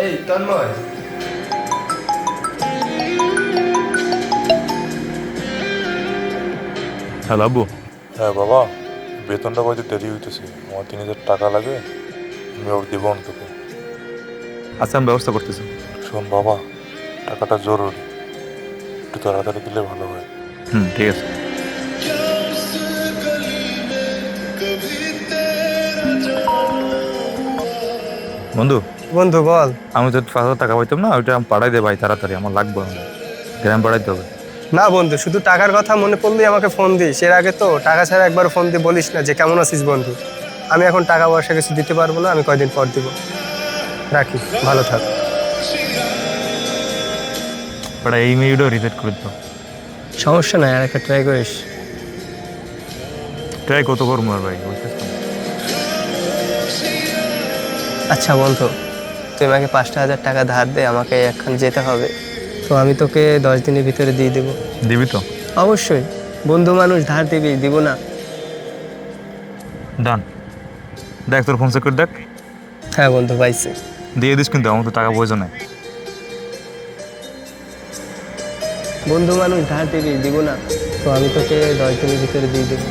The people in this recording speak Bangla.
এই তন্ময়, হ্যালো আব্বু। হ্যাঁ বাবা, বেতনটা পাইতে দেরি হইতেছে। আমার 3,000 টাকা লাগে, আমি ওর দিব না তোকে। আচ্ছা, আমি ব্যবস্থা করতেছি। শোন বাবা, টাকাটা জরুরি, একটু তাড়াতাড়ি দিলে ভালো হয়। ঠিক আছে। বন্ধু, বন্ধু বল। আমি তো 5,000 টাকা পাইতাম না, ওইটা আমি পাঠাই দে ভাই, তাড়াতাড়ি আমার লাগবে। গ্রাম পাঠাইতে হবে। না বন্ধু, শুধু টাকার কথা মনে পড়লেই আমাকে ফোন দিস। এর আগে তো টাকা ছাড়া একবার ফোন দিয়ে বলিস না যে কেমন আছিস বন্ধু। আমি এখন টাকা পয়সা কিছু দিতে পারবো না, আমি কয়দিন পর দিব। রাখি, ভালো থাক। বাট এই মেয়েটাও রিজেক্ট করে দিত। সমস্যা নাই, আর একটা ট্রাই করিস। ট্রাই কত করবো আর ভাই, বুঝছিস তো। আচ্ছা বন্ধু, তুই আমাকে 5,000 টাকা ধার দে, আমাকে এখন যেতে হবে। তো আমি তোকে 10 দিনের ভিতরে দিয়ে দেবো। দিবি তো? অবশ্যই, বন্ধু মানুষ ধার দিবি, দিব না? ডান। দেখ তোর ফোন চেক করে দেখ। হ্যাঁ বন্ধু, পাইছি। দিয়ে দিস কিন্তু, আমার তো টাকা প্রয়োজন নেই। বন্ধু মানুষ ধার দিবি, দিব না? তো আমি তোকে 10 দিনের ভিতরে দিয়ে দেবো।